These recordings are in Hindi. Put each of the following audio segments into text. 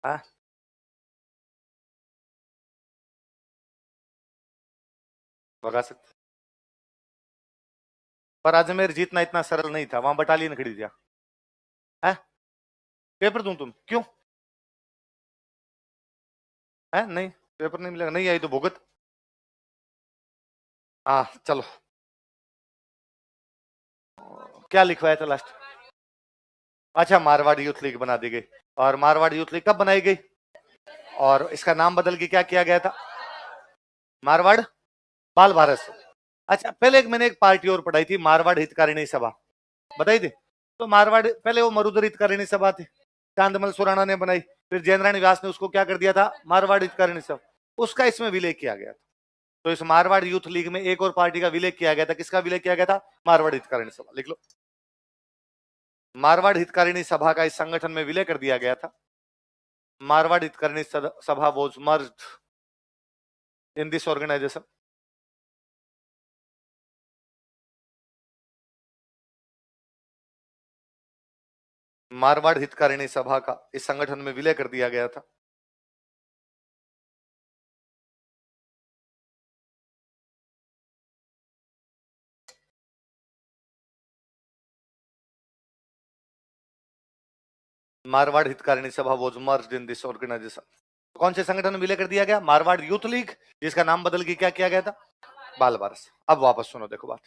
हाँ, भगा सकते। पर अजमेर जीतना इतना सरल नहीं था, वहां बटालियन खड़ी थी। है, पेपर दूं तुम क्यों? है नहीं, पेपर नहीं मिलेगा, नहीं आई तो भुगत। हाँ चलो, क्या लिखवाया था लास्ट? अच्छा, मारवाड़ यूथ लीग बना दी गई। और मारवाड़ यूथ लीग कब बनाई गई? और इसका नाम बदल के क्या किया गया था? मारवाड़ बाल भारत सभा। अच्छा, पहले मैंने एक पार्टी और पढ़ाई थी, मारवाड़ हितकारिणी सभा, बताई थी। तो मारवाड़ पहले वो मरुधर हितकारिणी सभा थी, चांदमल सुराणा ने बनाई। फिर जयनारायण व्यास ने उसको क्या कर दिया था, मारवाड़ हितकारिणी सभा। उसका इसमें विलय किया गया था। तो इस मारवाड़ यूथ लीग में एक और पार्टी का विलय किया गया था। किसका विलय किया गया था? मारवाड़ हितकारिणी सभा, लिख लो। मारवाड़ हितकारिणी सभा का इस संगठन में विलय कर दिया गया था। Marwar Hitkarini Sabha was merged in this organization. Marwar Hitkarini Sabha का इस संगठन में विलय कर दिया गया था। Marwar Hitkarini Sabha was merged in this organisation. कौन से संगठन में विलय कर दिया गया? मारवाड़ यूथ लीग, जिसका नाम बदल के क्या किया गया था? बाल भारत। अब वापस सुनो, देखो बात।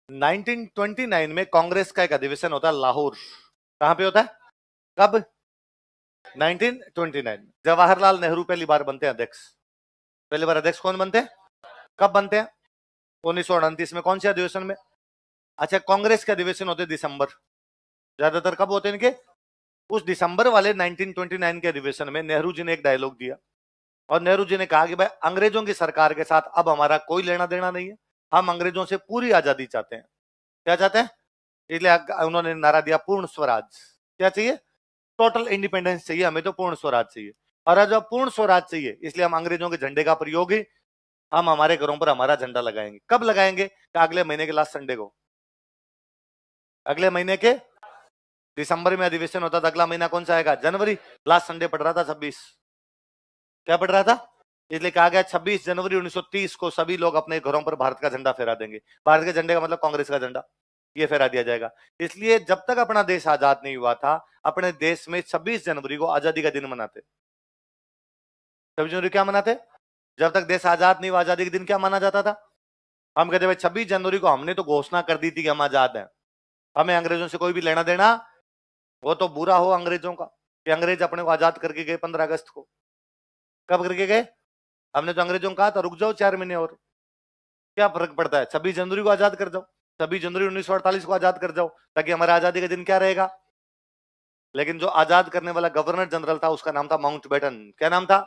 1929 में कांग्रेस का एक अधिवेशन होता है लाहौर। कहां पे होता है? कब? 1929 में जवाहरलाल नेहरू पहली बार बनते हैं अध्यक्ष। पहली बार अध्यक्ष कौन बनते हैं? कब बनते हैं? 1929 में। कौन से अधिवेशन में? अच्छा, कांग्रेस के अधिवेशन होते दिसंबर, ज्यादातर कब होते हैं इनके? उस दिसंबर वाले 1929 के अधिवेशन में नेहरू जी ने एक डायलॉग दिया, और नेहरू जी ने कहा कि भाई अंग्रेजों की सरकार के साथ अब हमारा कोई लेना देना नहीं है, हम अंग्रेजों से पूरी आजादी चाहते हैं। क्या चाहते हैं? इसलिए उन्होंने नारा दिया पूर्ण स्वराज। क्या चाहिए? टोटल इंडिपेंडेंस चाहिए हमें, तो पूर्ण स्वराज चाहिए। और जब पूर्ण स्वराज चाहिए, इसलिए हम अंग्रेजों के झंडे का प्रयोग ही हम हमारे घरों पर हमारा झंडा लगाएंगे। कब लगाएंगे? अगले महीने के लास्ट संडे को। अगले महीने के दिसंबर में अधिवेशन होता था, अगला महीना कौन सा आएगा? जनवरी। लास्ट संडे पड़ रहा था 26। क्या पड़ रहा था? इसलिए कहा गया 26 जनवरी 1930 को सभी लोग अपने घरों पर भारत का झंडा फहरा देंगे। भारत के झंडे का मतलब कांग्रेस का झंडा, ये फहरा दिया जाएगा। इसलिए जब तक अपना देश आजाद नहीं हुआ था, अपने देश में 26 जनवरी को आजादी का दिन मनाते। 26 जनवरी क्या मनाते? जब तक देश आजाद नहीं हुआ, आजादी के दिन क्या माना जाता था? हम कहते भाई 26 जनवरी को हमने तो घोषणा कर दी थी कि हम आजाद हैं, हमें अंग्रेजों से कोई भी लेना देना, वो तो बुरा हो अंग्रेजों का कि अंग्रेज अपने को आजाद करके गए 15 अगस्त को। कब करके गए? हमने तो अंग्रेजों को कहा था रुक जाओ 4 महीने और, क्या फर्क पड़ता है, 26 जनवरी को आजाद कर जाओ, 26 जनवरी 1948 को आजाद कर जाओ, ताकि हमारे आजादी का दिन क्या रहेगा। लेकिन जो आजाद करने वाला गवर्नर जनरल था, उसका नाम था माउंटबेटन। क्या नाम था?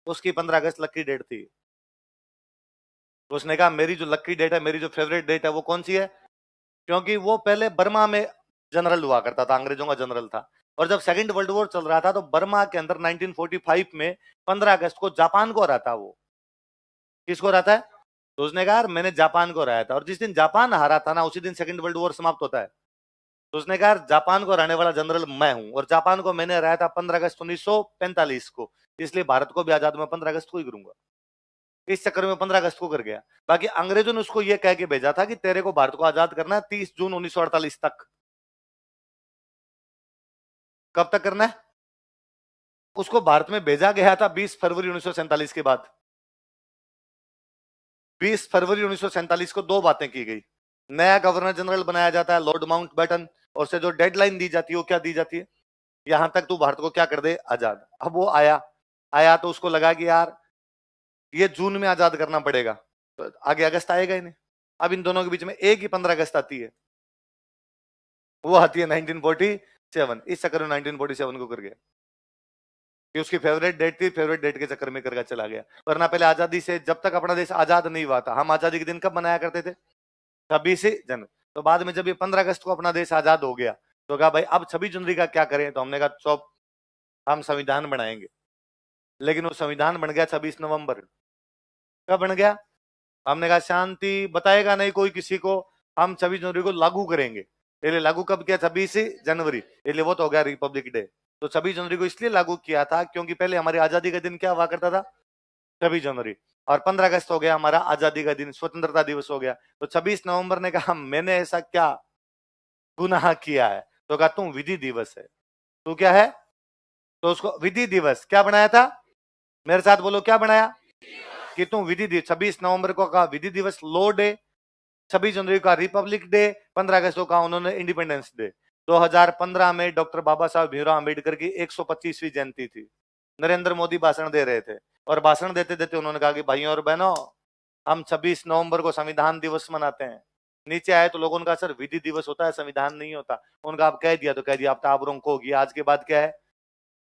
उसकी 15 अगस्त लकी डेट थी। उसने कहा मेरी जो लकी डेट है, मेरी जो फेवरेट डेट है, वो कौन सी है? क्योंकि वो पहले बर्मा में जनरल हुआ करता था, अंग्रेजों का जनरल था। और जब सेकंड वर्ल्ड वॉर चल रहा था, तो बर्मा के अंदर 1945 में 15 अगस्त को जापान को हरा था वो। किसको हरा था? तो उसने कहा यार मैंने जापान को हराया था, और जिस दिन जापान हारा था ना, उसी दिन सेकंड वर्ल्ड वॉर समाप्त होता है। तो उसने कहा यार जापान को हराने वाला जनरल मैं हूं, और जापान को मैंने हराया था 15 अगस्त 1945 को, इसलिए भारत को भी आजाद मैं 15 अगस्त को ही करूंगा। इस चक्कर में 15 अगस्त को कर गया। बाकी अंग्रेजों ने उसको यह कह के भेजा था कि तेरे को भारत को आजाद करना है 30 जून 1948 तक। कब तक करना है? उसको भारत में भेजा गया था 20 फरवरी 1947 के बाद। 20 फरवरी 1947 को दो बातें की गई। नया गवर्नर जनरल बनाया जाता है लॉर्ड माउंटबेटन, और से जो डेडलाइन दी जाती है वो क्या दी जाती है? यहां तक तू भारत को क्या कर दे, आजाद। अब वो आया आया तो उसको लगा कि यार ये जून में आजाद करना पड़ेगा, तो आगे अगस्त आएगा ही नहीं। अब इन दोनों के बीच में एक ही 15 अगस्त आती है, वो आती है 1947। इस चक्कर में 1947 को कर गया कि उसकी फेवरेट डेट थी, फेवरेट डेट के चक्कर में करके चला गया। वरना पहले आजादी से, जब तक अपना देश आजाद नहीं हुआ था, हम आजादी के दिन कब मनाया करते थे? 26 जनवरी। तो बाद में जब ये 15 अगस्त को अपना देश आजाद हो गया, तो कहा भाई अब 26 जनवरी का क्या करें? तो हमने कहा चौप, हम संविधान बनाएंगे। लेकिन वो संविधान बन गया 26 नवंबर। कब बन गया? हमने कहा शांति, बताएगा नहीं कोई किसी को, हम 26 जनवरी को लागू करेंगे। इसलिए लागू कब किया? 26 जनवरी। इसलिए वो तो हो गया रिपब्लिक डे। तो 26 जनवरी को इसलिए लागू किया था क्योंकि पहले हमारी आजादी का दिन क्या हुआ करता था, 26 जनवरी, और 15 अगस्त हो गया हमारा आजादी का दिन, स्वतंत्रता दिवस हो गया। तो 26 नवंबर ने कहा मैंने ऐसा क्या गुनाह किया है, तो कहा तुम विधि दिवस है। तू क्या है? तो उसको विधि दिवस क्या बनाया था? मेरे साथ बोलो क्या बनाया? कि तुम विधि दिवस। 26 नवंबर को कहा विधि दिवस, लॉ डे। 26 जनवरी का रिपब्लिक डे। 15 अगस्त को कहा उन्होंने इंडिपेंडेंस डे। 2015 में डॉक्टर बाबा साहब भीमराव अंबेडकर की 125वीं जयंती थी। नरेंद्र मोदी भाषण दे रहे थे और भाषण देते देते उन्होंने कहा कि भाइयों और बहनों, हम 26 नवंबर को संविधान दिवस मनाते हैं। नीचे आए तो लोगों ने कहा सर विधि दिवस होता है, संविधान नहीं होता। उनका आप कह दिया तो कह दिया, आप ताबरों को होगी। आज के बाद क्या है,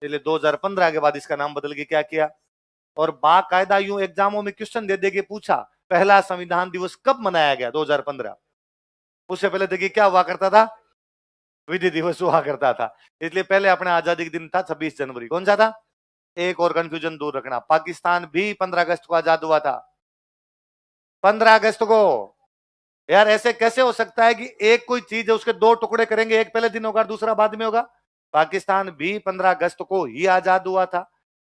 इसलिए 2015 के बाद इसका नाम बदल के क्या किया, और बाकायदा यूं एग्जामों में क्वेश्चन दे दे के पूछा पहला संविधान दिवस कब मनाया गया, 2015। उससे पहले देखिए क्या हुआ करता था, विधि दिवस हुआ करता था। इसलिए पहले अपने आजादी के दिन था 26 जनवरी। कौन सा था? एक और कंफ्यूजन दूर रखना, पाकिस्तान भी 15 अगस्त को आजाद हुआ था। 15 अगस्त को। यार ऐसे कैसे हो सकता है कि एक कोई चीज है उसके दो टुकड़े करेंगे, एक पहले दिन होगा दूसरा बाद में होगा? पाकिस्तान भी 15 अगस्त को ही आजाद हुआ था।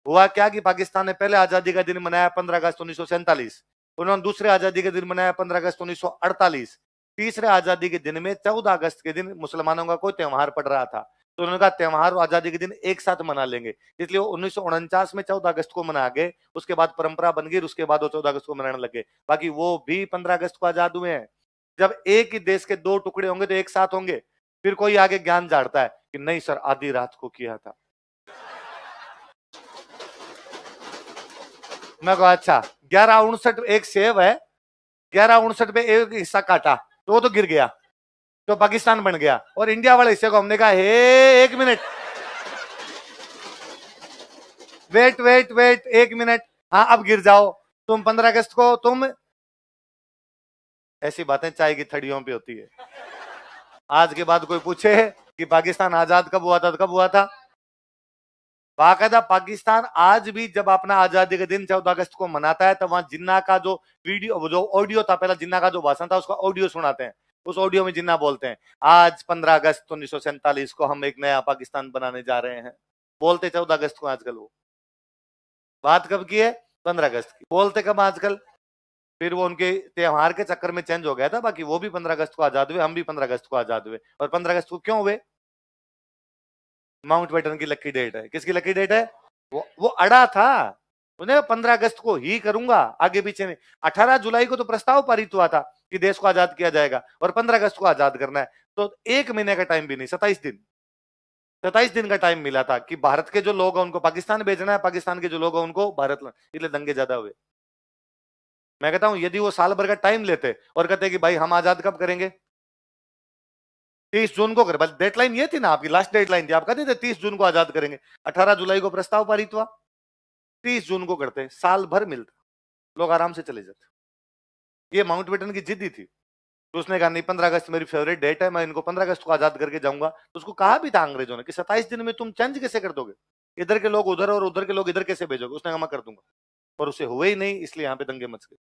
हुआ क्या कि पाकिस्तान ने पहले आजादी का दिन मनाया 15 अगस्त 1947, उन्होंने दूसरे आजादी के दिन मनाया 15 अगस्त 1948, तीसरे आजादी के दिन में 14 अगस्त के दिन मुसलमानों का कोई त्योहार पड़ रहा था, तो उन्होंने कहा त्योहार और आजादी के दिन एक साथ मना लेंगे, इसलिए 1949 में 14 अगस्त को मना गए। उसके बाद परंपरा बन गई, उसके बाद वो 14 अगस्त को मनाने लगे। बाकी वो भी 15 अगस्त को आजाद हुए हैं। जब एक ही देश के दो टुकड़े होंगे तो एक साथ होंगे। फिर कोई आगे ज्ञान झाड़ता है कि नहीं सर आधी रात को किया था। मैं कहा अच्छा, 11:59 एक सेब है, 11:59 पे एक हिस्सा काटा तो वो तो गिर गया, तो पाकिस्तान बन गया। और इंडिया वाले हिस्से को हमने कहा हे एक मिनट, वेट वेट वेट, एक मिनट, हाँ अब गिर जाओ। तुम 15 अगस्त को तुम, ऐसी बातें चाय की थड़ियों पे होती है। आज के बाद कोई पूछे कि पाकिस्तान आजाद कब हुआ था, तो कब हुआ था? बाकायदा पाकिस्तान आज भी जब अपना आजादी के दिन 14 अगस्त को मनाता है, तो वहां जिन्ना का जो वीडियो, जो ऑडियो था, पहला जिन्ना का जो भाषण था उसका ऑडियो सुनाते हैं। उस ऑडियो में जिन्ना बोलते हैं आज 15 अगस्त 1947 को हम एक नया पाकिस्तान बनाने जा रहे हैं। बोलते 14 अगस्त को आजकल, वो बात कब की है? 15 अगस्त की। बोलते कब आजकल? फिर वो उनके त्योहार के चक्कर में चेंज हो गया था। बाकी वो भी 15 अगस्त को आजाद हुए, हम भी 15 अगस्त को आजाद हुए। और 15 अगस्त को क्यों हुए? माउंटबेटन की लकी डेट है। किसकी लकी डेट है? वो अड़ा था, उन्हें 15 अगस्त को ही करूंगा, आगे पीछे नहीं। 18 जुलाई को तो प्रस्ताव पारित हुआ था कि देश को आजाद किया जाएगा और 15 अगस्त को आजाद करना है। तो एक महीने का टाइम भी नहीं, 27 दिन, 27 दिन का टाइम मिला था कि भारत के जो लोग हैं उनको पाकिस्तान भेजना है, पाकिस्तान के जो लोग हैं उनको भारत, इसलिए दंगे ज्यादा हुए। मैं कहता हूं यदि वो साल भर का टाइम लेते और कहते कि भाई हम आजाद कब करेंगे, 30 जून को कर, बस डेडलाइन ये थी ना आपकी, लास्ट डेडलाइन थी, आप कहते थे 30 जून को आजाद करेंगे। 18 जुलाई को प्रस्ताव पारित हुआ, 30 जून को करते, साल भर मिलता, लोग आराम से चले जाते। ये माउंटबेटन की जिद्दी थी। तो उसने कहा नहीं 15 अगस्त मेरी फेवरेट डेट है, मैं इनको 15 अगस्त को आजाद करके जाऊंगा। तो उसको कहा भी था अंग्रेजों ने कि 27 दिन में तुम चेंज कैसे कर दोगे, इधर के लोग उधर और उधर के लोग इधर कैसे भेजोगे? उसने कहा मैं कर दूंगा, और उसे हुए ही नहीं, इसलिए यहाँ पे दंगे मच गए।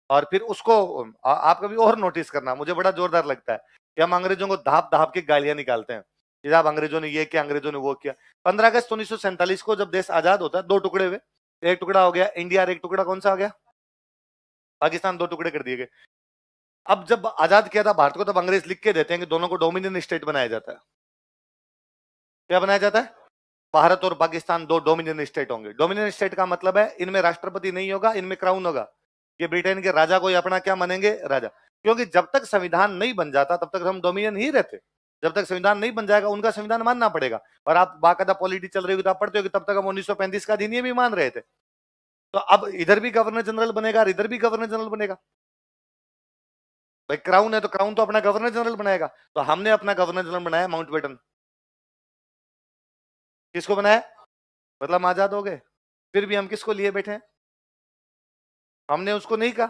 और फिर उसको आप कभी और नोटिस करना, मुझे बड़ा जोरदार लगता है कि हम अंग्रेजों को धाप धाप के गालियां निकालते हैं कि साहब अंग्रेजों ने ये किया, अंग्रेजों ने वो किया। 15 अगस्त 1947 को जब देश आजाद होता है, दो टुकड़े हुए, एक टुकड़ा हो गया इंडिया और एक टुकड़ा कौन सा हो गया? पाकिस्तान। दो टुकड़े कर दिए गए। अब जब आजाद किया था भारत को, तब अंग्रेज लिख के देते हैं कि दोनों को डोमिनियन स्टेट बनाया जाता है। क्या बनाया जाता है? भारत और पाकिस्तान दो डोमिनियन स्टेट होंगे। डोमिनियन स्टेट का मतलब है इनमें राष्ट्रपति नहीं होगा, इनमें क्राउन होगा। ये ब्रिटेन के राजा को अपना क्या मानेंगे? राजा। क्योंकि जब तक संविधान नहीं बन जाता तब तक हम डोमिनियन ही रहते। जब तक संविधान नहीं बन जाएगा उनका संविधान मानना पड़ेगा। और आप बाकायदा पॉलिटी चल रही होगी तो आप पढ़ते हो कि तब तक हम 1935 का अधिनियम भी मान रहे थे। तो अब इधर भी गवर्नर जनरल बनेगा और इधर भी गवर्नर जनरल बनेगा। भाई क्राउन है तो क्राउन तो अपना गवर्नर जनरल बनाएगा। तो हमने अपना गवर्नर जनरल बनाया माउंटबेटन। किसको बनाया? मतलब हम आजाद हो गए, फिर भी हम किसको लिए बैठे हैं? हमने उसको नहीं कहा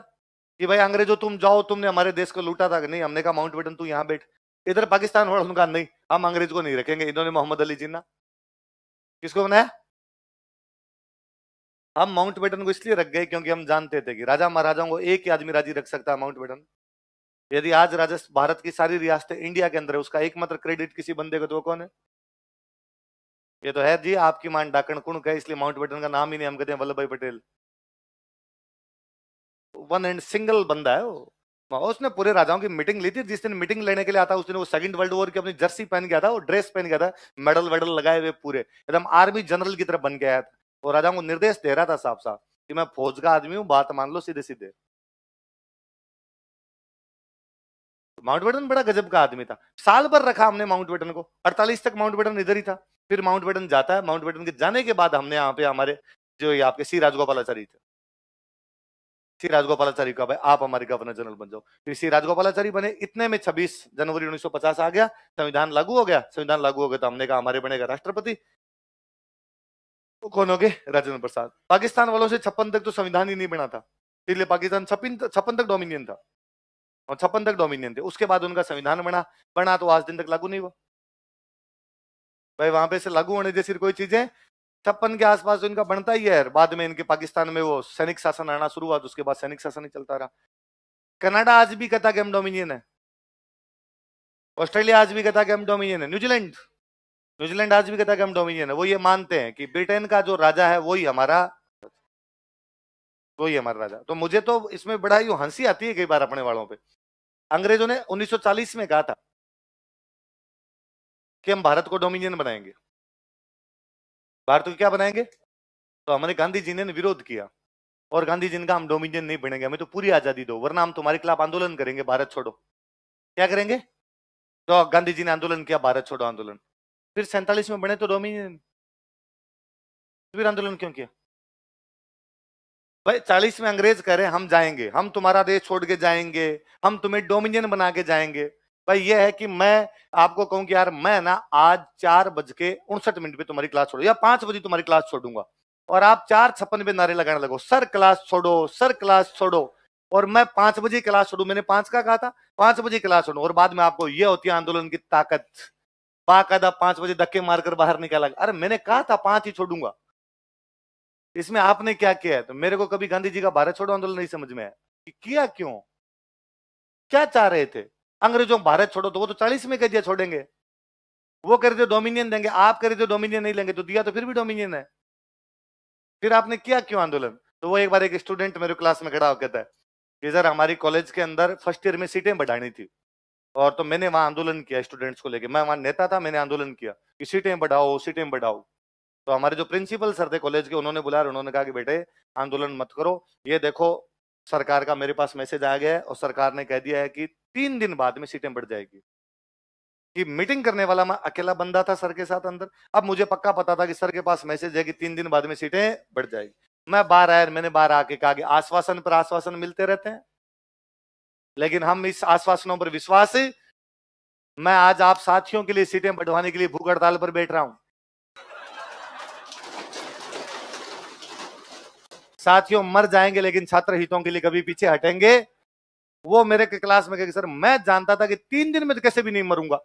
कि भाई अंग्रेजों तुम जाओ, तुमने हमारे देश को लूटा था। नहीं, हमने कहा माउंटबेटन तू यहां बैठ। इधर पाकिस्तान वालों ने कहा नहीं, हम अंग्रेज को नहीं रखेंगे। इन्होंने मोहम्मद अली जिन्ना किसको बनाया? हम माउंटबेटन को इसलिए रख गए क्योंकि हम जानते थे कि राजा महाराजाओं को एक ही आदमी राजी रख सकता है, माउंटबेटन। यदि आज राजस्थान, भारत की सारी रियासतें इंडिया के अंदर है, उसका एकमात्र क्रेडिट किसी बंदे को, तो कौन है? ये तो है जी आपकी मान डाकण कुणक है, इसलिए माउंटबेटन का नाम ही नहीं हम कहते हैं वल्लभ भाई पटेल। वन एंड सिंगल बंदा है वो। उसने पूरे राजाओं की मीटिंग ली थी। जिस दिन मीटिंग लेने के लिए आता उस दिन वो सेकंड वर्ल्ड वॉर की अपनी जर्सी पहन गया था, वो ड्रेस पहन गया था, मेडल वेडल लगाए हुए पूरे एकदम आर्मी जनरल की तरह बन के आया था। वो राजाओं को निर्देश दे रहा था साफ साफ कि मैं फौज का आदमी हूँ, बात मान लो सीधे सीधे। माउंटबेटन बड़ा गजब का आदमी था। साल भर रखा हमने माउंटबेटन को, 48 तक माउंटबेटन इधर ही था। फिर माउंटबेटन जाता है, माउंटबेटन के जाने के बाद हमने यहाँ पे हमारे जो ये आपके सी राजगोपालाचारी थे, सी राजगोपालाचारी का भाई आप हमारे गवर्नर जनरल बन जाओ। फिर सी राजगोपालाचारी बने, इतने में 26 जनवरी 1950 आ गया, संविधान लागू हो गया। संविधान लागू हो गया तो हमने कहा हमारे बनेगा राष्ट्रपति। वो कौन हो गए? राजेंद्र प्रसाद। पाकिस्तान वालों से 56 तक तो संविधान ही नहीं बना था, इसलिए पाकिस्तान 56 तक डोमिनियन था, और 56 तक डोमिनियन थे। उसके बाद उनका संविधान बना, बना तो आज दिन तक लागू नहीं हुआ भाई। वहां पे से लागू होने जैसी कोई चीजें 56 के आसपास तो इनका बनता ही है। बाद में इनके पाकिस्तान में वो सैनिक शासन आना शुरू हुआ, तो उसके बाद सैनिक शासन ही चलता रहा। कनाडा आज भी कहता कि हम डोमिनियन है, ऑस्ट्रेलिया आज भी कहता कि हम डोमिनियन है, न्यूजीलैंड न्यूजीलैंड आज भी कहता कि हम डोमिनियन है। वो ये मानते हैं कि ब्रिटेन का जो राजा है वही हमारा राजा। तो मुझे तो इसमें बड़ा ही हंसी आती है कई बार अपने वालों पे। अंग्रेजों ने 1940 में कहा था कि हम भारत को डोमिनियन बनाएंगे। भारत को क्या बनाएंगे? तो हमारे गांधी जी ने विरोध किया, और गांधी जी ने कहा हम डोमिनियन नहीं बनेंगे, हमें तो पूरी आजादी दो, वरना हम तुम्हारे खिलाफ आंदोलन करेंगे, भारत छोड़ो। क्या करेंगे? तो गांधी जी ने आंदोलन किया, भारत छोड़ो आंदोलन। फिर 47 में बने तो डोमिनियन, फिर आंदोलन क्यों किया भाई? 40 में अंग्रेज कह रहे हम जाएंगे, हम तुम्हारा देश छोड़ के जाएंगे, हम तुम्हें डोमिनियन बना के जाएंगे। भाई ये है कि मैं आपको कहूं कि यार मैं ना आज 4:59 पे तुम्हारी क्लास छोड़ू, या 5 बजे तुम्हारी क्लास छोड़ूंगा, और आप 4:56 पे नारे लगाने लगो सर क्लास छोड़ो, सर क्लास छोड़ो, और मैं 5 बजे क्लास छोड़ू। मैंने 5 का कहा था, 5 बजे क्लास छोड़ू, और बाद में आपको ये होती है आंदोलन की ताकत, बाकायदा 5 बजे धक्के मारकर बाहर निकाला। अरे मैंने कहा था 5 ही छोड़ूंगा, इसमें आपने क्या किया है? तो मेरे को कभी गांधी जी का भारत छोड़ो आंदोलन नहीं समझ में आया कि किया क्यों, क्या चाह रहे थे? अंग्रेजों को भारत छोड़ो तो वो तो 40 में कह दिया छोड़ेंगे, वो कह रहे थे डोमिनियन देंगे, आप कह रहे थे डोमिनियन नहीं लेंगे, तो दिया तो फिर भी डोमिनियन है। फिर आपने किया क्यों आंदोलन? तो वो एक बार एक स्टूडेंट मेरे क्लास में खड़ा होकर कहता है कि सर हमारी कॉलेज के अंदर फर्स्ट ईयर में सीटें बढ़ानी थी, और तो मैंने वहां आंदोलन किया स्टूडेंट्स को लेकर, मैं वहां नेता था, मैंने आंदोलन किया कि सीटें बढ़ाओ सीटें बढ़ाओ। तो हमारे जो प्रिंसिपल सर थे कॉलेज के, उन्होंने बुलाया, उन्होंने कहा कि बेटे आंदोलन मत करो, ये देखो सरकार का मेरे पास मैसेज आ गया है, और सरकार ने कह दिया है कि 3 दिन बाद में सीटें बढ़ जाएगी। कि मीटिंग करने वाला मैं अकेला बंदा था सर के साथ अंदर। अब मुझे पक्का पता था कि सर के पास मैसेज है कि 3 दिन बाद में सीटें बढ़ जाएगी। मैं बाहर आया, मैंने बाहर आके कहा कि आश्वासन पर आश्वासन मिलते रहते हैं, लेकिन हम इस आश्वासनों पर विश्वास है। मैं आज आप साथियों के लिए सीटें बढ़वाने के लिए भूख हड़ताल पर बैठ रहा हूं। साथियों मर जाएंगे लेकिन छात्र हितों के लिए कभी पीछे हटेंगे। वो मेरे के क्लास में कहे सर मैं जानता था कि 3 दिन में तो कैसे भी नहीं मरूंगा,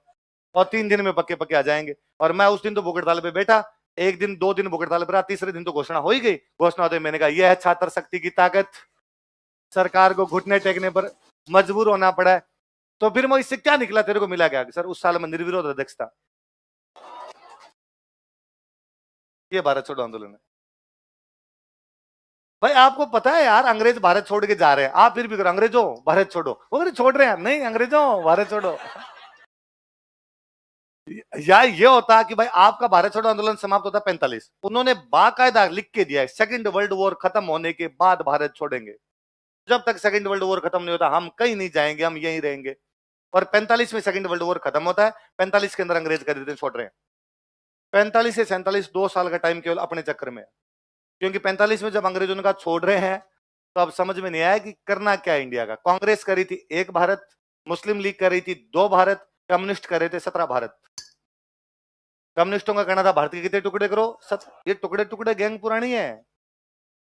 और 3 दिन में पक्के पक्के आ जाएंगे। और मैं उस दिन तो भूख हड़ताल पे बैठा, एक दिन 2 दिन भूख हड़ताल पर रहा, तीसरे दिन तो घोषणा हो ही गई। घोषणा होते मैंने कहा यह है छात्र शक्ति की ताकत, सरकार को घुटने टेकने पर मजबूर होना पड़ा है। तो फिर मैं इससे क्या निकला, तेरे को मिला क्या? सर उस साल में निर्विरोध अध्यक्ष था। ये भारत छोड़ो आंदोलन है भाई। आपको पता है यार अंग्रेज भारत छोड़ के जा रहे हैं, आप फिर भी करो अंग्रेजों भारत छोड़ो, वो छोड़ रहे हैं नहीं, अंग्रेजों भारत छोड़ो। या ये होता कि भाई आपका भारत छोड़ो आंदोलन समाप्त होता 45, उन्होंने बाकायदा लिख के दिया है सेकंड वर्ल्ड वॉर खत्म होने के बाद भारत छोड़ेंगे। जब तक सेकंड वर्ल्ड वॉर खत्म नहीं होता हम कहीं नहीं जाएंगे, हम यहीं रहेंगे। और 45 में सेकंड वर्ल्ड वॉर खत्म होता है, 45 के अंदर अंग्रेज कर देते हैं छोड़ रहे हैं। 45 से 47 2 साल का टाइम केवल अपने चक्कर में है, क्योंकि 45 में जब अंग्रेजों ने कहा छोड़ रहे हैं, तो अब समझ में नहीं आया कि करना क्या है इंडिया का। कांग्रेस कर रही थी 1 भारत, मुस्लिम लीग कर रही थी 2 भारत, कम्युनिस्ट कर रहे थे 17 भारत। कम्युनिस्टों का कहना था भारत के कितने टुकड़े करो, ये टुकड़े टुकड़े गैंग पुरानी है।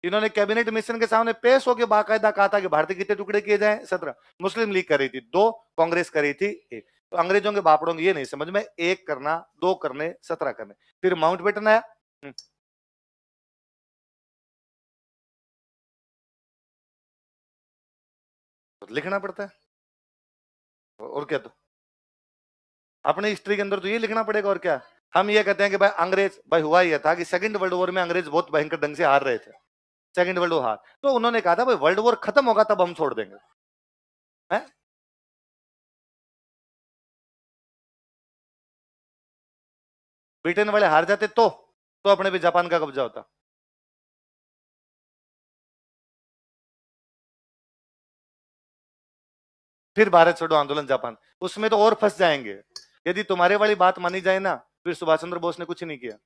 इन्होंने कैबिनेट मिशन के सामने पेश होकर बाकायदा कहा था कि भारत के कितने टुकड़े किए जाएं, 17। मुस्लिम लीग कर रही थी 2, कांग्रेस कर रही थी 1। तो अंग्रेजों के बापड़ों को ये नहीं समझ में, 1 करना, 2 करने, 17 करने। फिर माउंटबेटन आया। तो लिखना पड़ता है, और क्या? तो अपने हिस्ट्री के अंदर तो ये लिखना पड़ेगा, और क्या। हम ये कहते हैं कि भाई अंग्रेज, भाई हुआ ये था कि सेकंड वर्ल्ड वॉर में अंग्रेज बहुत भयंकर ढंग से हार रहे थे, सेकंड वर्ल्ड वॉर हार, तो उन्होंने कहा था भाई वर्ल्ड वॉर खत्म होगा तब हम छोड़ देंगे, है? ब्रिटेन वाले हार जाते तो अपने भी जापान का कब्जा होता। फिर भारत छोड़ो आंदोलन जापान, उसमें तो और फंस जाएंगे। यदि तुम्हारे वाली बात मानी जाए ना, फिर सुभाष चंद्र बोस ने कुछ नहीं किया।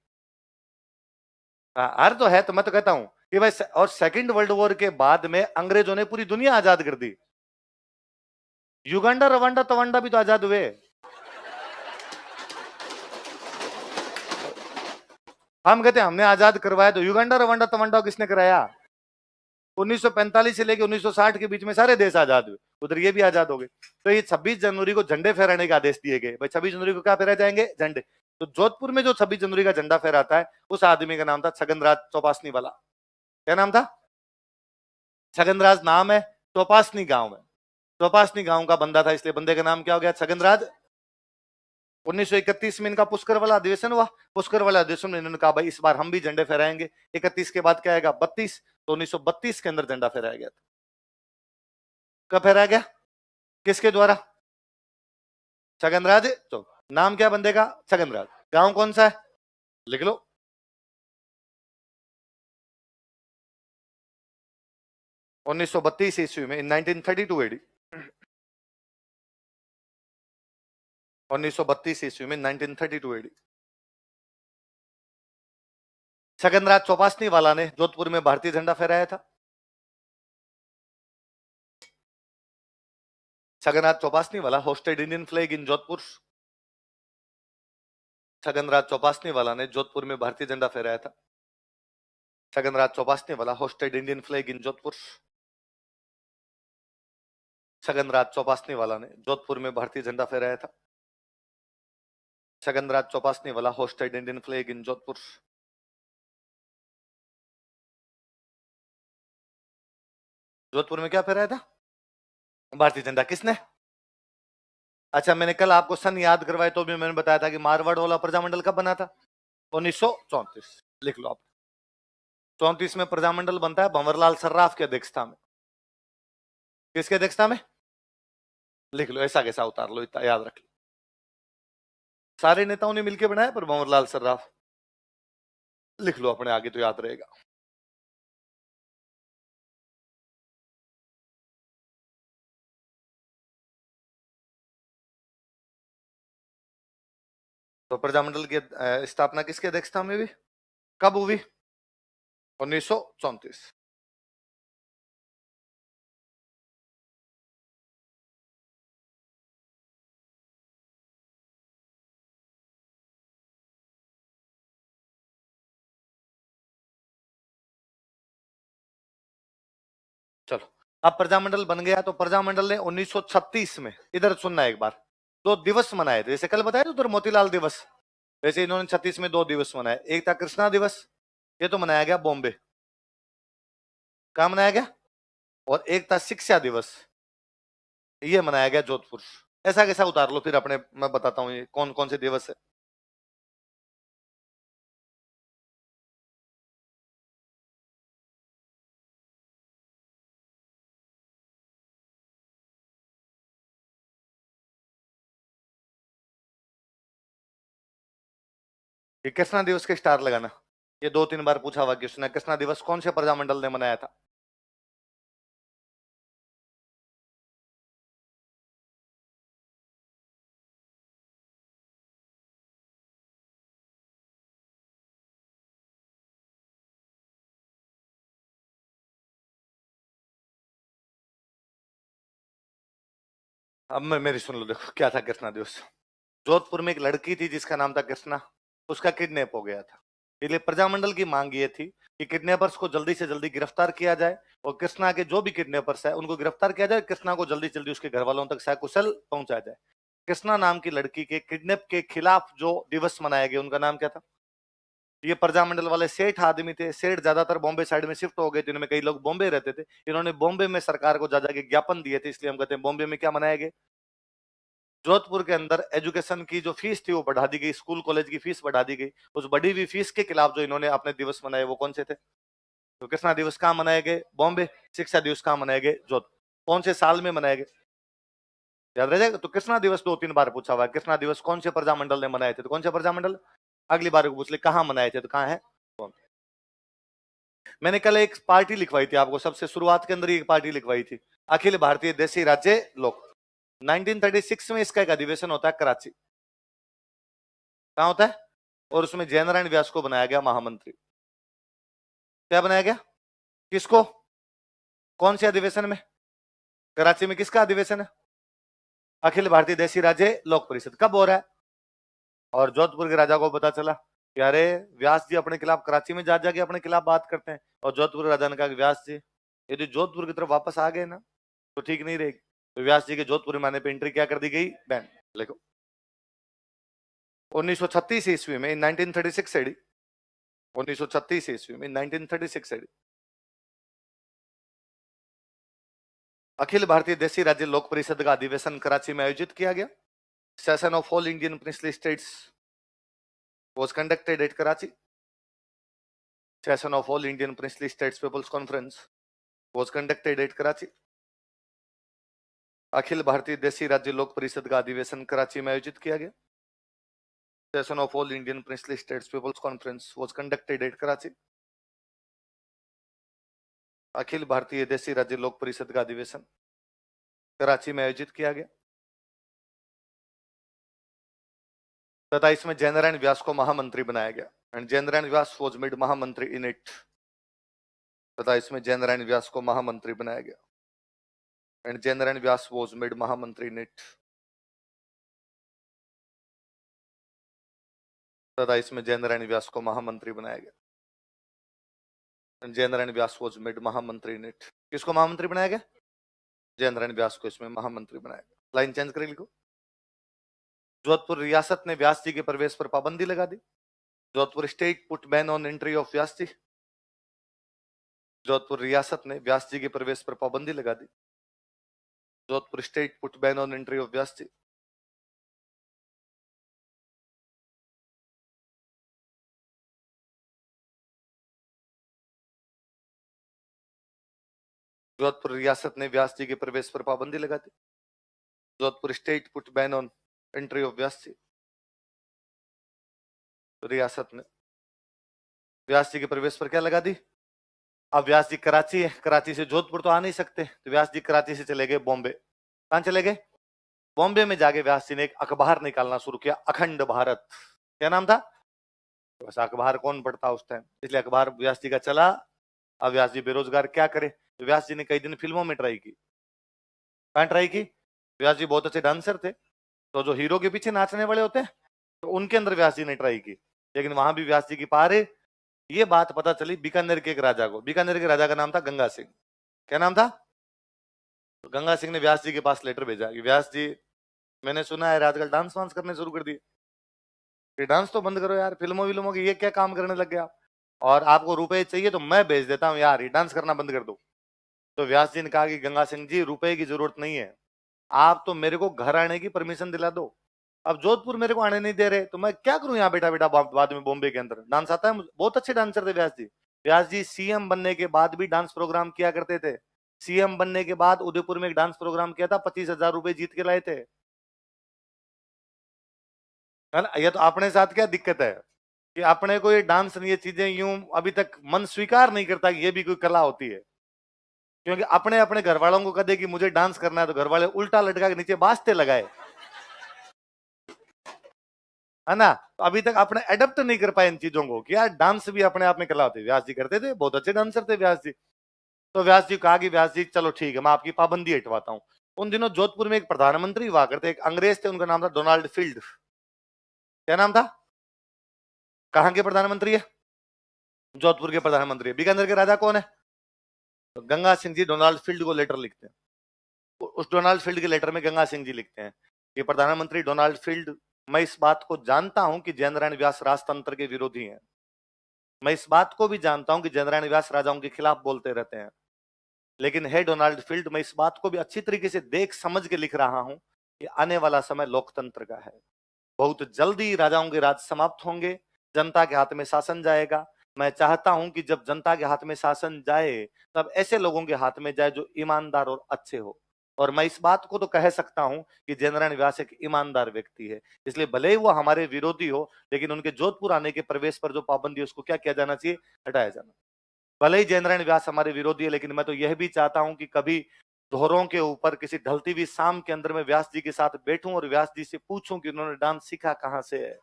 हार तो है, तो मैं तो कहता हूं कि भाई और सेकंड वर्ल्ड वॉर के बाद में अंग्रेजों ने पूरी दुनिया आजाद कर दी। युगांडा रवांडा तवांडा भी तो आजाद हुए। हम कहते हैं हमने आजाद करवाया, तो युगांडा रवांडा तवांडा किसने कराया? 1945 से लेकर 1960 के बीच में सारे देश आजाद हुए, उधर ये भी आजाद हो गए। तो ये 26 जनवरी को झंडे फहराने के आदेश दिए गए, भाई 26 जनवरी को क्या फहराए जाएंगे? झंडे। तो जोधपुर में जो 26 जनवरी का झंडा फहराता है, उस आदमी का नाम था छगनराज चौपासनी वाला। क्या नाम था? छगनराज नाम है, चौपासनी गांव में, चौपासनी गांव का बंदा था, इसलिए बंदे का नाम क्या हो गया? छगनराज। 1931 में इनका पुष्कर वाला अधिवेशन हुआ, पुष्कर वाला अधिवेशन में इन्होंने कहा भाई इस बार हम भी झंडे फहराएंगे। 31 के बाद क्या आएगा? 32, तो 1932 के अंदर झंडा फहराया गया था। कब फहराया गया? किसके द्वारा? छगनराज। तो नाम क्या बंदे का? छगनराज। गांव कौन सा है? लिख लो। 1932 ईस्वी में, इन 1932 एडी, 1932 ईस्वी में, 1932 एडी, छगनराज चौपासनी वाला ने जोधपुर में भारतीय झंडा फहराया था। Chhaganraj Chopasaniwala hoisted Indian flag in Jodhpur. Chhaganraj Chopasaniwala ने जोधपुर में भारतीय झंडा फहराया था। Chhaganraj Chopasaniwala hoisted Indian flag in Jodhpur. Chhaganraj Chopasaniwala ने जोधपुर में भारतीय झंडा फहराया था। Chhaganraj Chopasaniwala hoisted Indian flag in Jodhpur. Jodhpur में क्या फहराया था? भारतीय झंडा। किसने? अच्छा, मैंने कल आपको सन याद करवाया तो भी मैंने बताया था कि मारवाड़ वाला प्रजामंडल कब बना था? 1934। लिख लो आप। 34 में प्रजामंडल बनता है भंवरलाल सर्राफ की अध्यक्षता में। किसकी अध्यक्षता में? लिख लो, ऐसा कैसा उतार लो, इतना याद रख लो। सारे नेताओं ने मिलकर बनाया पर भंवरलाल सर्राफ। लिख लो अपने आगे तो याद रहेगा। तो प्रजामंडल की स्थापना किसकी अध्यक्षता में हुई? कब हुई? 1934। चलो, अब प्रजामंडल बन गया, तो प्रजामंडल ने 1936 में, इधर सुनना एक बार, दो दिवस मनाए थे। जैसे कल बताया था उधर मोतीलाल दिवस, वैसे इन्होंने 36 में दो दिवस मनाए। एक था कृष्णा दिवस, ये तो मनाया गया बॉम्बे। कहा मनाया गया? और एक था शिक्षा दिवस, ये मनाया गया जोधपुर। ऐसा कैसा उतार लो फिर अपने, मैं बताता हूँ ये कौन कौन से दिवस है। ये कृष्णा दिवस के स्टार लगाना, ये 2-3 बार पूछा हुआ क्वेश्चन है। कृष्णा दिवस कौन से प्रजामंडल ने मनाया था? अब मेरी सुन लो, देखो क्या था कृष्णा दिवस। जोधपुर में एक लड़की थी जिसका नाम था कृष्णा, उसका किडनैप हो गया था। इसलिए प्रजामंडल की मांग ये थी कि किडनैपर्स को जल्दी से जल्दी गिरफ्तार किया जाए, और कृष्णा के जो भी किडनैपर्स है उनको गिरफ्तार किया जाए, कृष्णा को जल्दी से जल्दी उसके घर वालों तक सकुशल पहुंचाया जाए। कृष्णा नाम की लड़की के किडनैप के खिलाफ जो दिवस मनाया गया, उनका नाम क्या था? ये प्रजामंडल वाले सेठ आदमी थे, सेठ ज्यादातर बॉम्बे साइड में शिफ्ट हो गए थे, इनमें कई लोग बॉम्बे रहते थे। इन्होंने बॉम्बे में सरकार को जा जाके ज्ञापन दिए थे, इसलिए हम कहते हैं बॉम्बे में क्या मनाया गया? जोधपुर के अंदर एजुकेशन की जो फीस थी वो बढ़ा दी गई, स्कूल कॉलेज की फीस बढ़ा दी गई। उस बढ़ी हुई फीस के खिलाफ जो इन्होंने अपने दिवस मनाए वो कौन से थे? तो कृष्णा दिवस कहाँ मनाए गए? बॉम्बे। शिक्षा दिवस कहाँ मनाए गए? जोधपुर। कौन से साल में मनाए गए? याद रह जाएगा। तो कृष्णा दिवस 2-3 बार पूछा हुआ है। कृष्णा दिवस कौन से प्रजामंडल ने मनाए थे? तो कौन से प्रजामंडल? अगली बार पूछ ले कहाँ मनाए थे, तो कहाँ है? मैंने कल एक पार्टी लिखवाई थी आपको, सबसे शुरुआत के अंदर ही एक पार्टी लिखवाई थी, अखिल भारतीय देशी राज्य लोक। 1936 में इसका एक अधिवेशन होता है कराची। कहाँ होता है? और उसमें जयनारायण व्यास को बनाया गया महामंत्री। क्या बनाया गया? किसको? कौन से अधिवेशन में? कराची में किसका अधिवेशन है? अखिल भारतीय देशी राज्य लोक परिषद। कब हो रहा है? और जोधपुर के राजा को पता चला कि अरे व्यास जी अपने खिलाफ कराची में जा जाके अपने खिलाफ बात करते हैं। और जोधपुर राजा ने कहा कि व्यास जी यदि जोधपुर की तरफ वापस आ गए ना तो ठीक नहीं रहेगी। तो व्यास जी के जोधपुर में आने पर एंट्री क्या कर दी गई? बैन। देखो 1936 ईस्वी में 1936 एडी 1936 ईस्वी में 1936 एडी अखिल भारतीय देशी राज्य लोक परिषद का अधिवेशन कराची में आयोजित किया गया। Session of all Indian princely states was conducted at Karachi. Session of all Indian princely states people's conference was conducted at Karachi. Akhil Bharatiya देशी राज्य लोक परिषद का अधिवेशन कराची में आयोजित किया गया। Session of all Indian princely states people's conference was conducted at Karachi. Akhil Bharatiya देशी राज्य लोक परिषद का अधिवेशन कराची में आयोजित किया गया तथा इसमें जयनारायण व्यास को महामंत्री बनाया गया। And Jainarayan Vyas was made महामंत्री इन इट। तथा इसमें जयनारायण व्यास को महामंत्री बनाया गया। And Jainarayan Vyas was made महामंत्री इन इट। तथा इसमें जयनारायण व्यास को महामंत्री बनाया गया। जयनारायण व्यास was made महामंत्री इन इट। किसको महामंत्री बनाया गया? जयनारायण व्यास को इसमें महामंत्री बनाया गया। लाइन चेंज कर लिखो। जोधपुर रियासत ने व्यास जी के प्रवेश पर पाबंदी लगा दी। Jodhpur state put ban on entry of Vyas ji. Jodhpur रियासत ने व्यास जी के प्रवेश पर पाबंदी लगा दी। Jodhpur state put ban on entry of Vyas ji. Jodhpur रियासत ने व्यास जी के प्रवेश पर पाबंदी लगा दी। Jodhpur state put ban on entry of Vyas ji. रियासत ने व्यास जी के प्रवेश पर क्या लगा दी? अब व्यास जी कराची है, कराची से जोधपुर तो आ नहीं सकते, तो व्यास जी कराची से चले गए बॉम्बे। कहां चले गए? बॉम्बे में जाके व्यास जी ने एक अखबार निकालना शुरू किया, अखंड भारत। क्या नाम था? बस अखबार कौन पढ़ता उस टाइम, इसलिए अखबार व्यास जी का चला। अब व्यास जी बेरोजगार क्या करे, तो व्यास जी ने कई दिन फिल्मों में ट्राई की। कहां ट्राई की? व्यास जी बहुत अच्छे डांसर थे, तो जो हीरो के पीछे नाचने वाले होते हैं तो उनके अंदर व्यास जी ने ट्राई की, लेकिन वहां भी व्यास जी की पारे। ये बात पता चली बीकानेर के एक राजा को। बीकानेर के राजा का नाम था गंगा सिंह। क्या नाम था? तो गंगा सिंह ने व्यास जी के पास लेटर भेजा कि व्यास जी मैंने सुना है आजकल डांस वांस करने शुरू कर दिए, ये डांस तो बंद करो यार, फिल्मों विल्मों की ये क्या काम करने लग गया, और आपको रुपए चाहिए तो मैं भेज देता हूँ यार, ये डांस करना बंद कर दो। तो व्यास जी ने कहा कि गंगा सिंह जी रुपए की जरूरत नहीं है, आप तो मेरे को घर आने की परमिशन दिला दो। अब जोधपुर मेरे को आने नहीं दे रहे तो मैं क्या करूं यहाँ बेटा बेटा बाद में बॉम्बे के अंदर। डांस आता है मुझे, बहुत अच्छे डांसर थे व्यास जी। व्यास जी सीएम बनने के बाद भी डांस प्रोग्राम किया करते थे। सीएम बनने के बाद उदयपुर में एक डांस प्रोग्राम किया था, 25,000 रुपए जीत के लाए थे। है ना? ये तो अपने साथ क्या दिक्कत है कि अपने को ये डांस ये चीजें यूं अभी तक मन स्वीकार नहीं करता कि ये भी कोई कला होती है। क्योंकि अपने अपने घर वालों को कहे कि मुझे डांस करना है तो घर वाले उल्टा लटका के नीचे बाजते लगाए, है ना? तो अभी तक अपने एडप्ट नहीं कर पाए इन चीजों को कि यार डांस भी अपने आप में कला होती है। व्यास जी करते थे, बहुत अच्छे डांसर थे व्यास जी। तो व्यास जी कहा कि व्यास जी चलो ठीक है मैं आपकी पाबंदी हटवाता हूँ। उन दिनों जोधपुर में एक प्रधानमंत्री हुआ करते, एक अंग्रेज थे, उनका नाम था डोनाल्ड फील्ड। क्या नाम था? कहाँ के प्रधानमंत्री है? जोधपुर के प्रधानमंत्री है। बीकानेर के राजा कौन है? तो गंगा सिंह जी डोनाल्ड फील्ड को लेटर लिखते हैं। उस डोनाल्ड फील्ड के लेटर में गंगा सिंह जी लिखते हैं कि प्रधानमंत्री डोनाल्ड फील्ड, मैं इस बात को जानता हूं कि जयनारायण व्यास राजतंत्र के विरोधी हैं। मैं इस बात को भी जानता हूं कि जयनारायण व्यास राजाओं के खिलाफ बोलते रहते हैं, लेकिन हे डोनाल्ड फील्ड, मैं इस बात को भी अच्छी तरीके से देख समझ के लिख रहा हूं कि आने वाला समय लोकतंत्र का है। बहुत जल्दी राजाओं के राज समाप्त होंगे, जनता के हाथ में शासन जाएगा। मैं चाहता हूं कि जब जनता के हाथ में शासन जाए तब ऐसे लोगों के हाथ में जाए जो ईमानदार और अच्छे हो। और मैं इस बात को तो कह सकता हूं कि जयनारायण व्यास एक ईमानदार व्यक्ति है, इसलिए भले ही वो हमारे विरोधी हो, लेकिन उनके जोधपुर आने के प्रवेश पर जो पाबंदी है उसको क्या किया जाना चाहिए, हटाया जाना। भले ही जयनारायण व्यास हमारे विरोधी है, लेकिन मैं तो यह भी चाहता हूं कि कभी दोहरों के ऊपर किसी ढलती हुई शाम के अंदर में व्यास जी के साथ बैठूं और व्यास जी से पूछूं कि उन्होंने डांस सीखा कहां से है,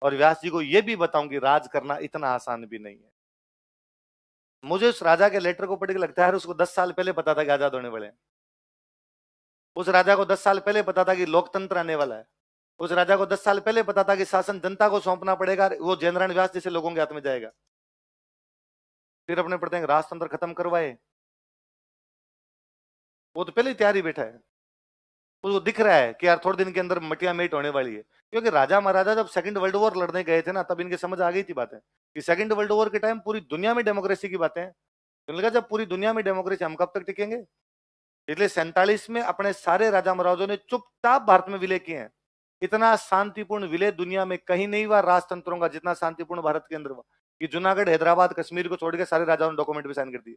और व्यास जी को यह भी बताऊं कि राज करना इतना आसान भी नहीं है। मुझे उस राजा के लेटर को पढ़ के लगता है उसको 10 साल पहले पता था कि आजाद होने वाले हैं। उस राजा को 10 साल पहले पता था कि लोकतंत्र आने वाला है। उस राजा को 10 साल पहले पता था कि शासन जनता को सौंपना पड़ेगा, वो जयनारायण व्यास जैसे लोगों के हाथ में जाएगा। फिर अपने पढ़ते हैं राजतंत्र खत्म करवाए, वो तो पहले ही तैयारी बैठा है। उसको दिख रहा है कि यार थोड़े दिन के अंदर मटिया मेट होने वाली है, क्योंकि राजा महाराजा जब सेकंड वर्ल्ड वॉर लड़ने गए थे ना, तब इनके समझ आ गई थी बातें कि सेकंड वर्ल्ड वॉर के टाइम पूरी दुनिया में डेमोक्रेसी की बातें हैं। तो लगा जब पूरी दुनिया में डेमोक्रेसी, हम कब तक टिकेंगे। इसलिए 47 में अपने सारे राजा महाराजों ने चुपचाप भारत में विलय किए हैं। इतना शांतिपूर्ण विलय दुनिया में कहीं नहीं हुआ राजतंत्रों का जितना शांतिपूर्ण भारत के अंदर हुआ, कि जूनागढ़, हैदराबाद, कश्मीर को छोड़ के सारे राजाओं ने डॉक्यूमेंट भी साइन कर दिए।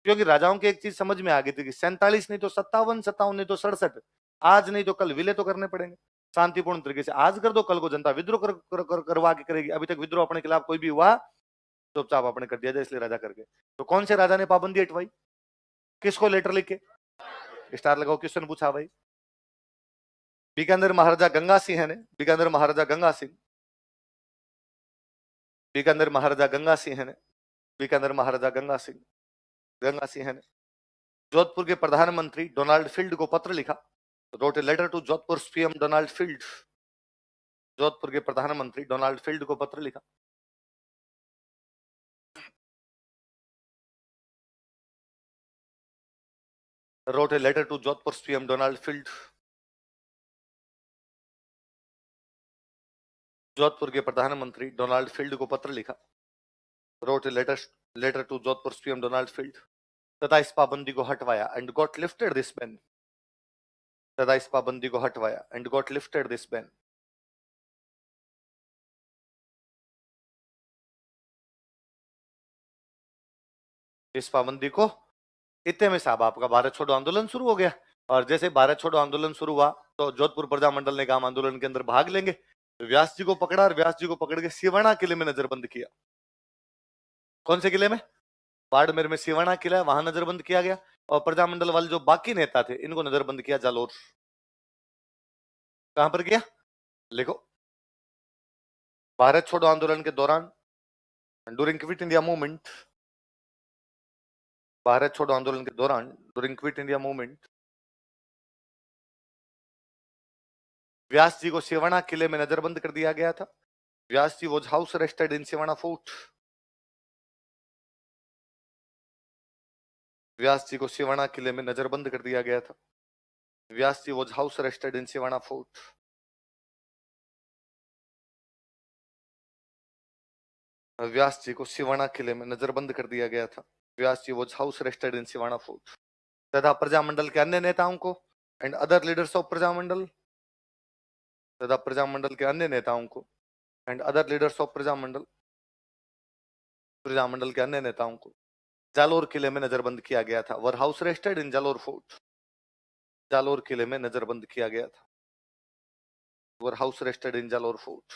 क्योंकि राजाओं की एक चीज समझ में आ गई थी कि 47 नहीं तो 57, 57 नहीं तो 67, आज नहीं तो कल विलय तो करने पड़ेंगे शांतिपूर्ण तरीके से। आज कर दो, कल को जनता विद्रोह करवा के करेगी। अभी तक विद्रोह अपने खिलाफ कोई भी हुआ चुपचाप अपने कर दिया जाए, इसलिए राजा करके। तो कौन से राजा ने पाबंदी हटवाई, किसको लेटर लिख के, स्टार लगाओ, क्वेश्चन पूछा भाई। बीकानेर महाराजा गंगा सिंह ने, बीकानेर महाराजा गंगा सिंह, बीकानेर महाराजा गंगा सिंह ने, बीकानेर महाराजा गंगा सिंह, गंगा सिंह ने जोधपुर के प्रधानमंत्री डोनाल्ड फील्ड को पत्र लिखा। Wrote a letter to Jodhpur PM Donald Field. Jodhpur के प्रधानमंत्री डोनाल्ड फील्ड को पत्र लिखा। Wrote a letter to Jodhpur PM Donald Field. Jodhpur के प्रधानमंत्री डोनाल्ड फील्ड को पत्र लिखा। Wrote a letter to Jodhpur PM Donald Field तथा इस पाबंदी को हटवाया and got lifted this ban. तथा इस पाबंदी को हटवाया and got lifted this ban. इस पाबंदी को, इतने में साहब आपका भारत छोड़ो आंदोलन शुरू हो गया। और जैसे भारत छोड़ो आंदोलन शुरू हुआ तो जोधपुर प्रजामंडल ने कहा आंदोलन के अंदर भाग लेंगे, तो व्यास जी को पकड़ा और व्यास जी को पकड़ के सिवाना किले में नजरबंद किया। कौन से किले में, बाड़मेर में सिवाना किला है, वहां नजरबंद किया गया। और प्रजामंडल वाले जो बाकी नेता थे इनको नजरबंद किया जालोर। कहां पर किया, लिखो, भारत छोड़ो आंदोलन के दौरान, during quit India movement, Bharat छोड़ो आंदोलन के दौरान, during quit India movement, Vyas ji को सिवाना किले में नजरबंद कर दिया गया था। Vyas ji was house arrested in Siwana fort. Vyas ji को सिवाना किले में नजरबंद कर दिया गया था। Vyas ji was house arrested in Siwana fort. Vyas ji को सिवाना किले में नजरबंद कर दिया गया था। Vyas ji was house arrested in Siwana fort तथा प्रजामंडल के अन्य नेताओं को and other leaders of Prajamandal, तथा प्रजामंडल के अन्य नेताओं को and other leaders of Prajamandal, Prajamandal के अन्य नेताओं को जालोर किले में नजरबंद किया गया था। Were house arrested in Jalore fort. Jalore किले में नजरबंद किया गया था। Were house arrested in Jalore fort.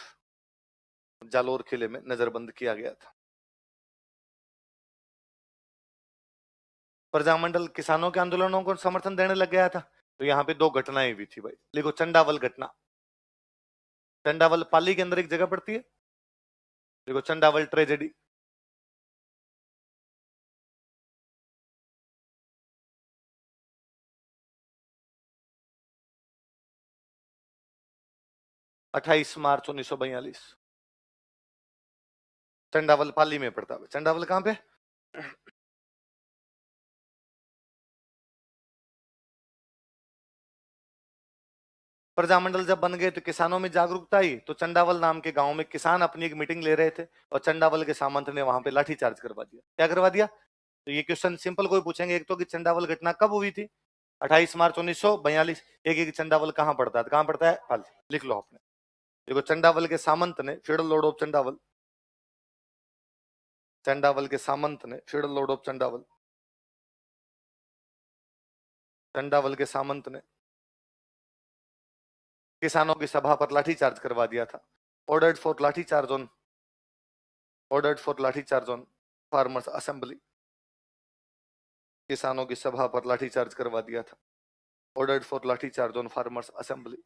Jalore किले में नजरबंद किया गया था। प्रजामंडल किसानों के आंदोलनों को समर्थन देने लग गया था। तो यहाँ पे दो घटनाएं हुई थी भाई, लिखो, चंडावल घटना। चंडावल पाली के अंदर एक जगह पड़ती है, देखो, चंडावल ट्रेजेडी। अट्ठाईस मार्च 1942, चंडावल पाली में पड़ता है। चंडावल कहां पे, प्रजामंडल जब बन गए तो किसानों में जागरूकता आई, तो चंडावल नाम के गांव में किसान अपनी एक मीटिंग ले रहे थे और चंडावल के सामंत ने वहां पे लाठीचार्ज करवा दिया। क्या करवा दिया, तो ये क्वेश्चन सिंपल कोई पूछेंगे एक तो कि चंडावल घटना कब हुई थी, 28 मार्च 1942। एक एक चंडावल कहाँ पड़ता है, कहाँ पड़ता है, पाली। लिख लो आपने। देखो चंडावल के सामंत ने, feudal lord of Chandawal, Chandawal के सामंत ने, feudal lord of Chandawal, Chandawal के सामंत ने किसानों की सभा पर लाठीचार्ज करवा दिया था। Ordered for lathicharge on, ordered for lathicharge on farmers assembly. किसानों की सभा पर लाठीचार्ज करवा दिया था। Ordered for lathicharge on farmers assembly.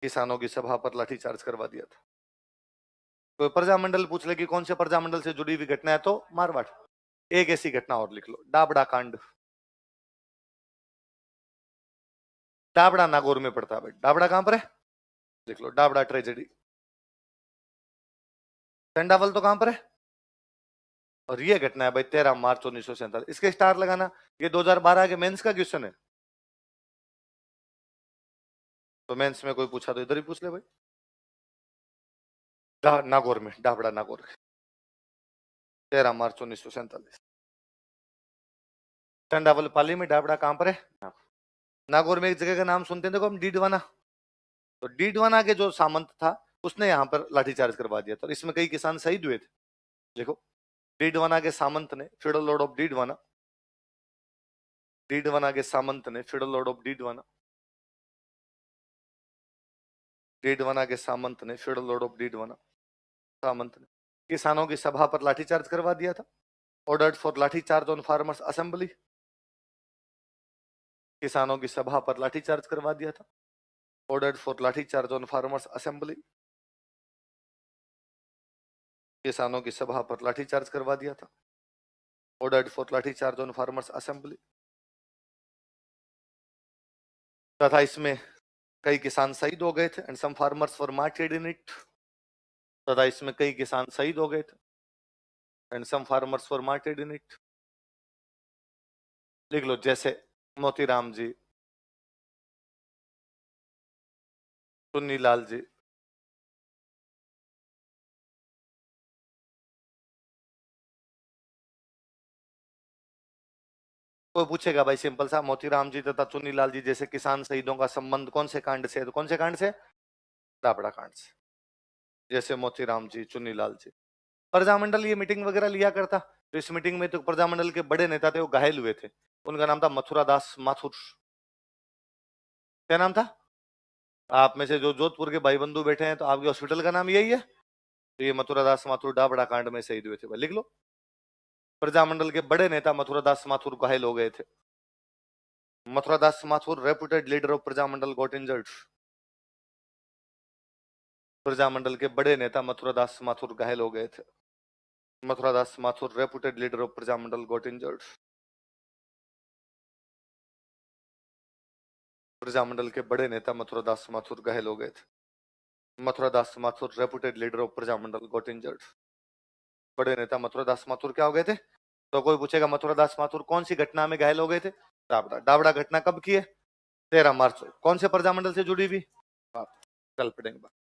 किसानों की सभा पर लाठीचार्ज करवा दिया था। तो प्रजामंडल पूछ ले कि कौन से प्रजामंडल से जुड़ी हुई घटना है, तो मारवाड़। एक ऐसी घटना और लिख लो, डाबड़ा कांड। डाबड़ा नागौर में पड़ता है भाई। डाबड़ा कहां पर है, लिख लो, डाबड़ा ट्रेजेडी। चंडावल तो कहां पर है, और ये घटना है भाई 13 मार्च 1947। इसके स्टार लगाना, ये 2012 के मेंस का क्वेश्चन है। तो मेंस में कोई पूछा तो इधर ही पूछ ले भाई। नागौर में, डाबड़ा नागौर, 13 मार्च 1947। चंडावल पाली में, डाबड़ा कहां पर है, नागौर में। एक जगह का नाम सुनते हैं, देखो हम, डीडवाना। तो डीडवाना के जो सामंत था उसने यहाँ पर लाठीचार्ज करवा दिया था, इसमें कई किसान शहीद हुए थे। देखो, डीडवाना के सामंत ने, feudal lord of Didwana, Didwana के सामंत ने, feudal lord of Didwana, Didwana के सामंत ने, फ्यूडल लॉर्ड ऑफ डीडवाना, सामंत ने किसानों की सभा पर लाठीचार्ज करवा दिया था। Ordered for lathicharge on farmers assembly. किसानों की सभा पर लाठीचार्ज करवा दिया था। Ordered for lathicharge on farmers assembly. किसानों की सभा पर लाठीचार्ज करवा दिया था। Ordered for lathicharge on farmers assembly. तथा इसमें कई किसान शहीद हो गए थे, and some farmers were martyred in it. तथा इसमें कई किसान शहीद हो गए थे, and some farmers were martyred in it. लिख लो, जैसे मोतीराम जी, चुन्नीलाल जी, कोई पूछेगा भाई सिंपल सा, मोतीराम जी तथा चुन्नीलाल जी जैसे किसान शहीदों का संबंध कौन से कांड से है, तो कौन से कांड से, दापड़ा कांड से। जैसे मोतीराम जी, चुन्नीलाल जी। प्रजामंडल ये मीटिंग वगैरह लिया करता, तो इस मीटिंग में तो प्रजामंडल के बड़े नेता थे, वो घायल हुए थे। उनका नाम था मथुरा दास माथुर। क्या नाम था, आप में से जो जोधपुर के भाई बंधु बैठे हैं, तो आपके हॉस्पिटल का नाम यही है। तो ये मथुरा दास माथुर डाबड़ा कांड में शहीद हुए थे भाई, लिख लो। प्रजामंडल के बड़े नेता मथुरा दास माथुर घायल हो गए थे। Mathura Das Mathur, reputed leader of Prajamandal, got injured. Prajamandal के बड़े नेता मथुरा दास माथुर घायल हो गए थे। Mathura Das Mathur, reputed leader of Prajamandal, got injured. Prajamandal के बड़े नेता मथुरा दास माथुर घायल हो गए थे। Mathura Das Mathur, reputed leader of Prajamandal, got injured. बड़े नेता मथुरा दास माथुर क्या हो गए थे, तो कोई पूछेगा मथुरा दास माथुर कौन सी घटना में घायल हो गए थे, डाबड़ा। डाबड़ा घटना कब की है, 13 मार्च। कौन से प्रजामंडल से जुड़ी हुई, कल पढ़ेंगे।